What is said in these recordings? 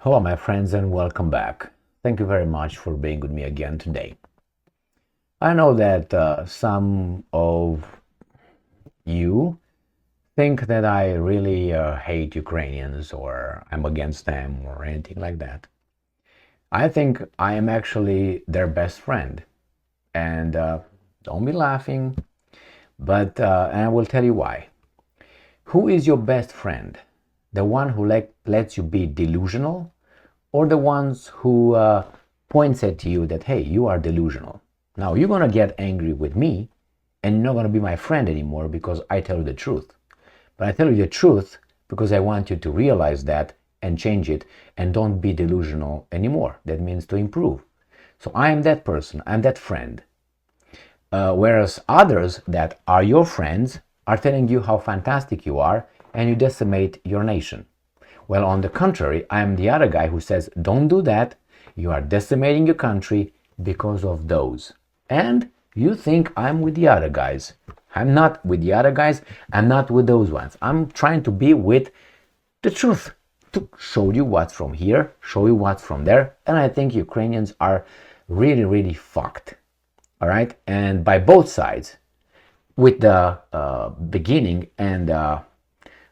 Hello, my friends, and welcome back. Thank you very much for being with me again today. I know that some of you think that I really hate Ukrainians or I'm against them or anything like that. I think I am actually their best friend. And don't be laughing, but and I will tell you why. Who is your best friend? The one who lets you be delusional, or the ones who points at you that, hey, you are delusional. Now you're gonna get angry with me and you're not gonna be my friend anymore because I tell you the truth. But I tell you the truth because I want you to realize that and change it and don't be delusional anymore. That means to improve. So I am that person, I'm that friend. Whereas others that are your friends are telling you how fantastic you are and you decimate your nation. Well, on the contrary, I am the other guy who says, don't do that. You are decimating your country because of those. And you think I'm with the other guys. I'm not with the other guys. I'm not with those ones. I'm trying to be with the truth, to show you what's from here, show you what's from there. And I think Ukrainians are really, really fucked. All right? And by both sides, with the beginning and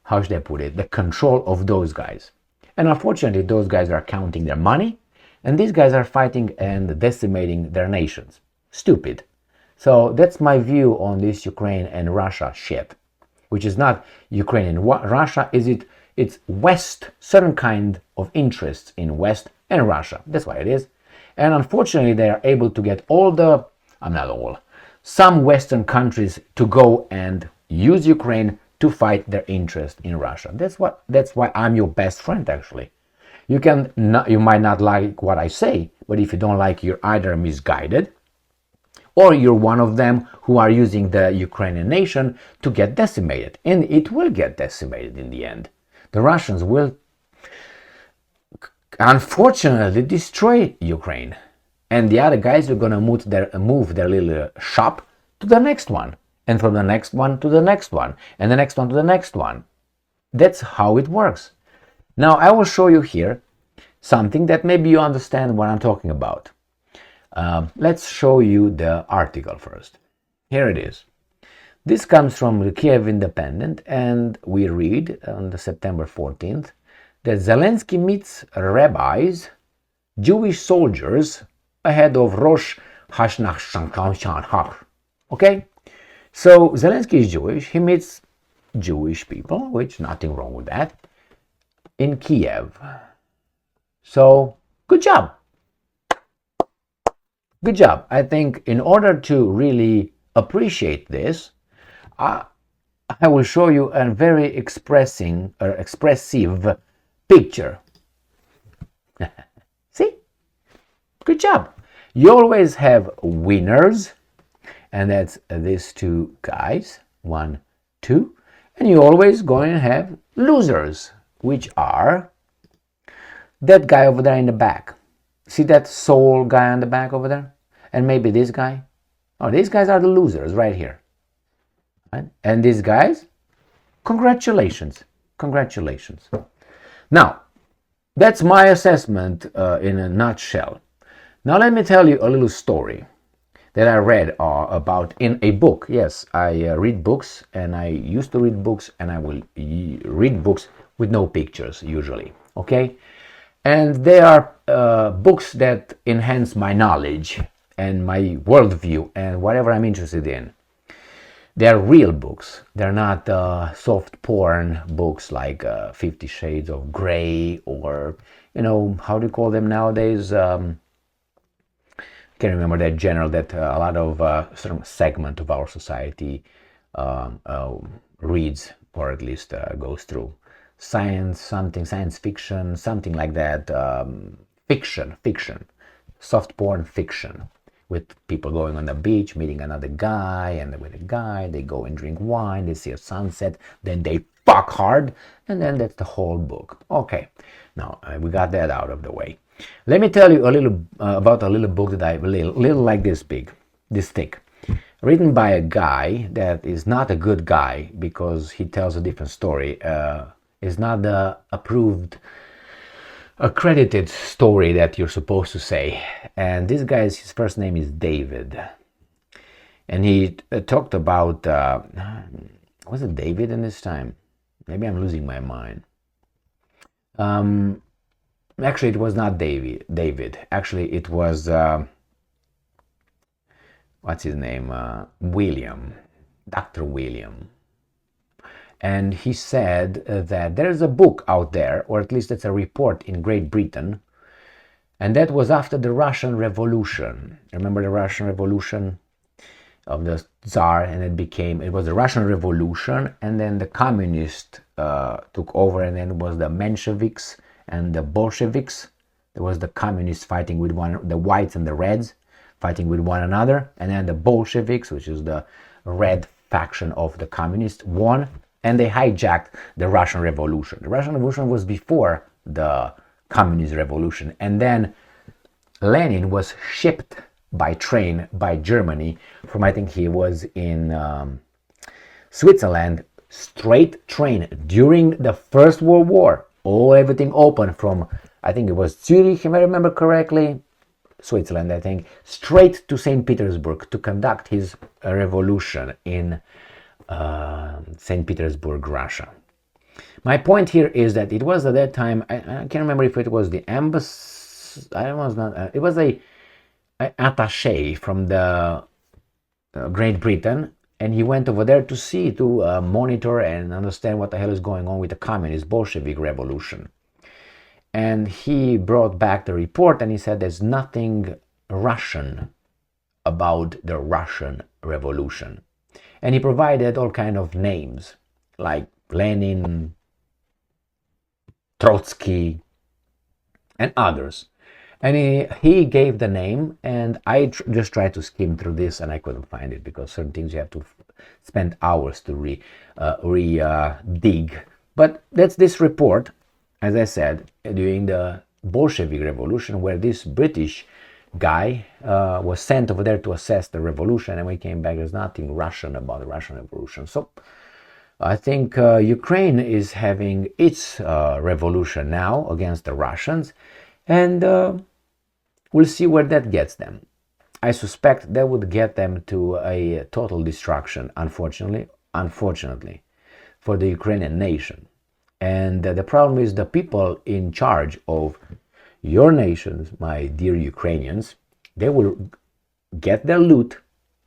how should I put it, the control of those guys. And unfortunately, those guys are counting their money, and these guys are fighting and decimating their nations. Stupid. So that's my view on this Ukraine and Russia shit, which is not Ukraine and Russia, it's West, certain kind of interests in West and Russia. That's what it is. And unfortunately, they are able to get some Western countries to go and use Ukraine to fight their interest in Russia. That's why I'm your best friend, actually. You might not like what I say, but if you don't like, you're either misguided or you're one of them who are using the Ukrainian nation to get decimated. And it will get decimated in the end. The Russians will unfortunately destroy Ukraine. And the other guys are gonna move their little shop to the next one. And from the next one to the next one, and the next one to the next one. That's how it works. Now I will show you here something that maybe you understand what I'm talking about. Let's show you the article first. Here it is. This comes from the Kiev Independent, and we read on the September 14th that Zelensky meets rabbis, Jewish soldiers, ahead of Rosh Hashanah. Okay? So Zelensky is Jewish, he meets Jewish people, which nothing wrong with that, in Kiev. So good job. Good job. I think in order to really appreciate this, I will show you a very expressive picture. See? Good job. You always have winners. And that's these two guys, 1, 2. And you're always going to have losers, which are that guy over there in the back. See that soul guy on the back over there? And maybe this guy? Oh, these guys are the losers right here. Right? And these guys, congratulations. Congratulations. Now, that's my assessment in a nutshell. Now let me tell you a little story that I read about in a book. Yes, I read books, and I used to read books, and I will read books with no pictures usually, okay? And they are books that enhance my knowledge and my worldview and whatever I'm interested in. They're real books. They're not soft porn books like 50 Shades of Grey or, how do you call them nowadays? I can't remember that general that a lot of certain segment of our society reads, or at least goes through. Science fiction, something like that. Fiction, soft porn fiction, with people going on the beach, meeting another guy, and with a guy, they go and drink wine, they see a sunset, then they fuck hard, and then that's the whole book. Okay, now we got that out of the way. Let me tell you a little about a little book that I little like this thick, written by a guy that is not a good guy because he tells a different story. Is not the approved accredited story that you're supposed to say. And this guy's, his first name is David. And he talked about, was it David in this time? Maybe I'm losing my mind. Actually, it was not David. Actually, it was, what's his name? William, Dr. William. And he said that there's a book out there, or at least it's a report in Great Britain, and that was after the Russian Revolution. Remember the Russian Revolution of the Tsar? And it was the Russian Revolution, and then the communists took over, and then it was the Mensheviks and the Bolsheviks. There was the communists fighting with the whites and the reds fighting with one another, and then the Bolsheviks, which is the red faction of the communists, won, and they hijacked the Russian Revolution. The Russian Revolution was before the Communist Revolution, and then Lenin was shipped by train by Germany from, I think he was in Switzerland, straight train during the First World War. Everything open from, I think it was Zurich, if I remember correctly, Switzerland, I think, straight to St. Petersburg to conduct his revolution in St. Petersburg, Russia. My point here is that it was at that time, I can't remember if it was the embassy, it was a attaché from the Great Britain, and he went over there to monitor and understand what the hell is going on with the communist Bolshevik revolution. And he brought back the report, and he said there's nothing Russian about the Russian Revolution. And he provided all kind of names like Lenin, Trotsky, and others. And he gave the name, and I just tried to skim through this, and I couldn't find it because certain things you have to spend hours to dig. But that's this report, as I said, during the Bolshevik Revolution, where this British guy was sent over there to assess the revolution, and we came back, there's nothing Russian about the Russian Revolution. So I think Ukraine is having its revolution now against the Russians, and we'll see where that gets them. I suspect that would get them to a total destruction, unfortunately, for the Ukrainian nation. And the problem is the people in charge of your nations, my dear Ukrainians, they will get their loot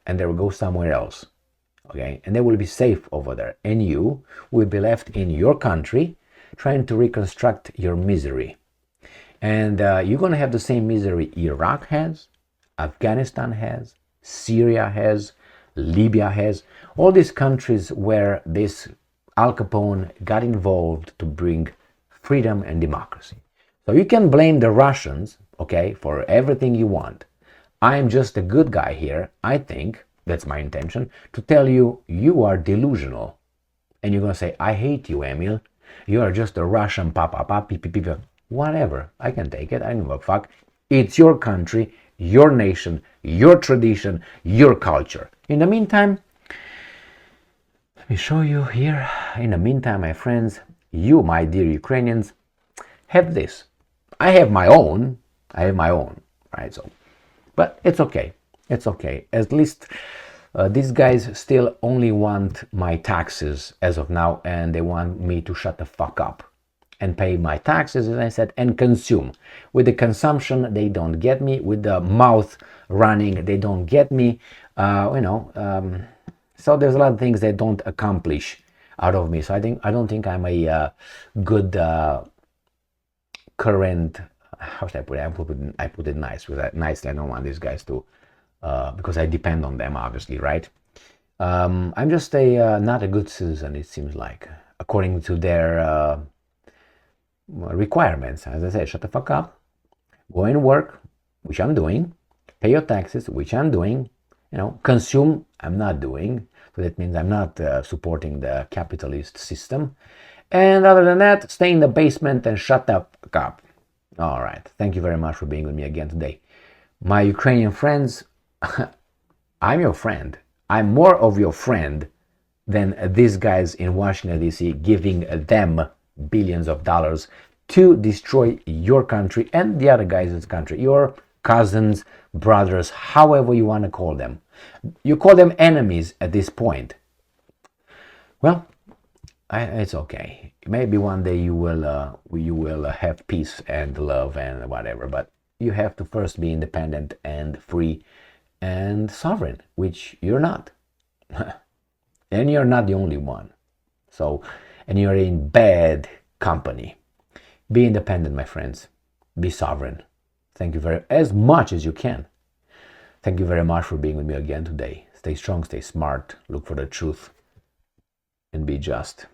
and they will go somewhere else, okay? And they will be safe over there. And you will be left in your country trying to reconstruct your misery. And you're going to have the same misery Iraq has, Afghanistan has, Syria has, Libya has, all these countries where this Al Capone got involved to bring freedom and democracy. So you can blame the Russians, okay, for everything you want. I'm just a good guy here. I think, that's my intention, to tell you, you are delusional. And you're going to say, I hate you, Emil. You are just a Russian whatever. I can take it. I don't give a fuck. It's your country, your nation, your tradition, your culture. In the meantime, let me show you here. In the meantime, my friends, you, my dear Ukrainians, have this. I have my own, right? So, but it's okay. It's okay. At least these guys still only want my taxes as of now, and they want me to shut the fuck up and pay my taxes, as I said, and consume. With the consumption, they don't get me. With the mouth running, they don't get me. So there's a lot of things they don't accomplish out of me. So I don't think I'm a good current. How should I put it? I put it nicely. I don't want these guys to, because I depend on them, obviously, right? I'm just not a good citizen. It seems like, according to their requirements. As I said, shut the fuck up, go and work, which I'm doing, pay your taxes, which I'm doing, consume, I'm not doing. So that means I'm not supporting the capitalist system. And other than that, stay in the basement and shut the fuck up. All right. Thank you very much for being with me again today. My Ukrainian friends, I'm your friend. I'm more of your friend than these guys in Washington, D.C. giving them billions of dollars to destroy your country and the other guys' country, your cousins, brothers, however you want to call them. You call them enemies at this point. Well, it's okay. Maybe one day you will have peace and love and whatever, but you have to first be independent and free and sovereign, which you're not. And you're not the only one. So, and you're in bad company. Be independent, my friends. Be sovereign. Thank you as much as you can. Thank you very much for being with me again today. Stay strong, stay smart, look for the truth, and be just.